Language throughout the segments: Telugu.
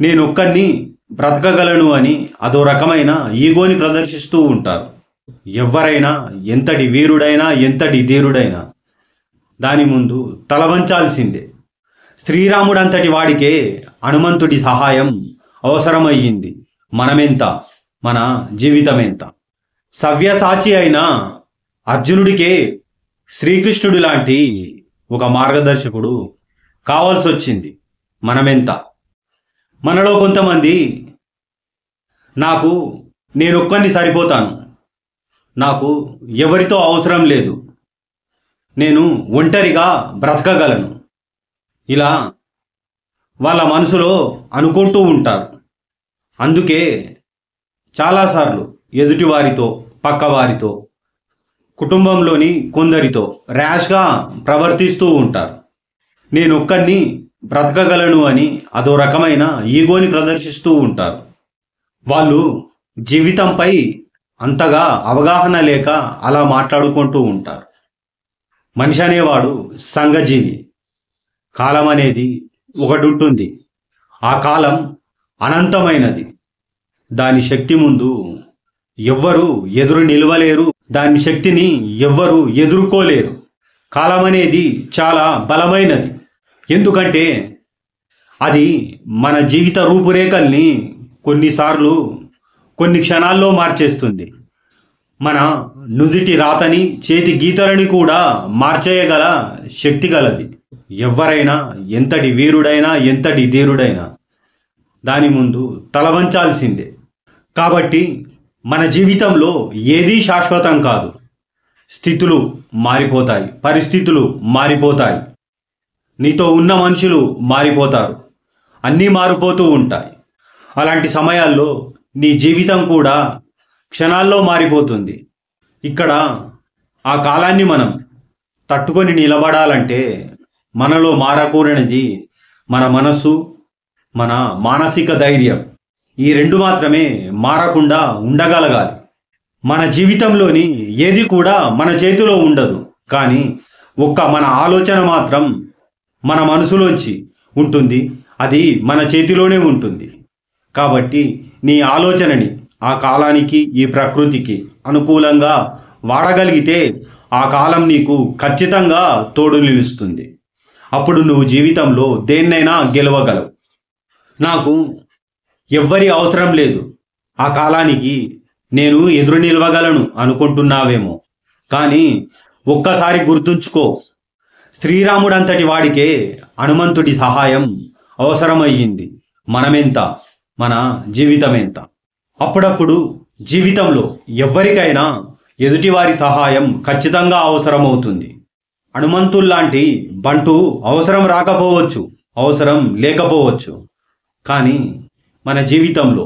నేనొక్కడిని బ్రతకగలను అని అదో రకమైన ఈగోని ప్రదర్శిస్తూ ఉంటారు. ఎవరైనా ఎంతటి వీరుడైనా ఎంతటి ధీరుడైనా దాని ముందు తలవంచాల్సిందే. శ్రీరాముడంతటి వాడికే హనుమంతుడి సహాయం అవసరమయ్యింది. మనమెంత, మన జీవితం ఎంత? సవ్యసాచి అయిన అర్జునుడికే శ్రీకృష్ణుడు లాంటి ఒక మార్గదర్శకుడు కావాల్సి వచ్చింది. మనమెంత? మనలో కొంతమంది నేనొక్కడిని సరిపోతాను, నాకు ఎవరితో అవసరం లేదు, నేను ఒంటరిగా బ్రతకగలను, ఇలా వాళ్ళ మనసులో అనుకుంటూ ఉంటారు. అందుకే చాలాసార్లు ఎదుటివారితో, పక్కవారితో, కుటుంబంలోని కొందరితో ర్యాష్గా ప్రవర్తిస్తూ ఉంటారు. నేనొక్కడిని బ్రతకగలను అని అదో రకమైన ఈగోని ప్రదర్శిస్తూ ఉంటారు. వాళ్ళు జీవితంపై అంతగా అవగాహన లేక అలా మాట్లాడుకుంటూ ఉంటారు. మనిషి అనేవాడు సంఘజీవి. కాలం అనేది ఒకటి ఉంటుంది. ఆ కాలం అనంతమైనది. దాని శక్తి ముందు ఎవ్వరూ ఎదురు నిలవలేరు. దాని శక్తిని ఎవ్వరూ ఎదుర్కోలేరు. కాలం అనేది చాలా బలమైనది. ఎందుకంటే అది మన జీవిత రూపురేఖల్ని కొన్నిసార్లు కొన్ని క్షణాల్లో మార్చేస్తుంది. మన నుదిటి రాతని, చేతి గీతలని కూడా మార్చేయగల శక్తి గలది. ఎవరైనా ఎంతటి వీరుడైనా ఎంతటి ధీరుడైనా దాని ముందు తలవంచాల్సిందే. కాబట్టి మన జీవితంలో ఏదీ శాశ్వతం కాదు. స్థితులు మారిపోతాయి, పరిస్థితులు మారిపోతాయి, నీతో ఉన్న మనుషులు మారిపోతారు, అన్నీ మారిపోతూ ఉంటాయి. అలాంటి సమయాల్లో నీ జీవితం కూడా క్షణాల్లో మారిపోతుంది. ఇక్కడ ఆ కాలాన్ని మనం తట్టుకొని నిలబడాలంటే మనలో మారకూడనిది మన మనస్సు, మన మానసిక ధైర్యం. ఈ రెండు మాత్రమే మారకుండా ఉండగలగాలి. మన జీవితంలోని ఏది కూడా మన చేతిలో ఉండదు, కానీ మన ఆలోచన మాత్రం మన మనసులోంచి ఉంటుంది. అది మన చేతిలోనే ఉంటుంది. కాబట్టి నీ ఆలోచనని ఆ కాలానికి, ఈ ప్రకృతికి అనుకూలంగా వాడగలిగితే ఆ కాలం నీకు ఖచ్చితంగా తోడు నిలుస్తుంది. అప్పుడు నువ్వు జీవితంలో దేన్నైనా గెలవగలవు. నాకు ఎవ్వరి అవసరం లేదు, ఆ కాలానికి నేను ఎదురు నిలవగలను అనుకుంటున్నావేమో. కానీ ఒక్కసారి గుర్తుంచుకో, శ్రీరాముడంతటి వాడికే హనుమంతుడి సహాయం అవసరమయ్యింది. మనమెంత, మన జీవితం ఎంత? అప్పుడప్పుడు జీవితంలో ఎవ్వరికైనా ఎదుటివారి సహాయం ఖచ్చితంగా అవసరమవుతుంది. హనుమంతుల్లాంటి బంటు అవసరం రాకపోవచ్చు, అవసరం లేకపోవచ్చు. కానీ మన జీవితంలో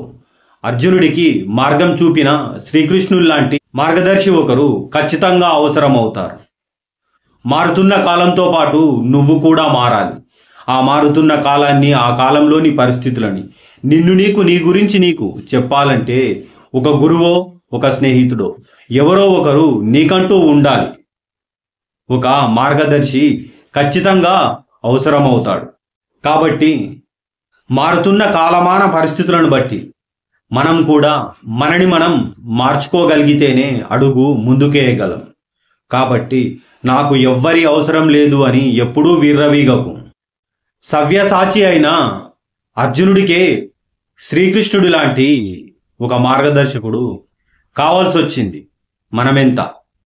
అర్జునుడికి మార్గం చూపిన శ్రీకృష్ణుల్లాంటి మార్గదర్శి ఒకరు ఖచ్చితంగా అవసరమవుతారు. మారుతున్న కాలంతో పాటు నువ్వు కూడా మారాలి. ఆ మారుతున్న కాలాన్ని, ఆ కాలంలోని పరిస్థితులని నీ గురించి నీకు చెప్పాలంటే ఒక గురువో, ఒక స్నేహితుడో, ఎవరో ఒకరు నీకంటూ ఉండాలి. ఒక మార్గదర్శి ఖచ్చితంగా అవసరమవుతాడు. కాబట్టి మారుతున్న కాలమాన పరిస్థితులను బట్టి మనం కూడా మనని మనం మార్చుకోగలిగితేనే అడుగు ముందుకేయగలం. కాబట్టి నాకు ఎవ్వరి అవసరం లేదు అని ఎప్పుడూ విర్రవీగకు. సవ్యసాచి అయిన అర్జునుడికే శ్రీకృష్ణుడు లాంటి ఒక మార్గదర్శకుడు కావాల్సి వచ్చింది. మనమెంత?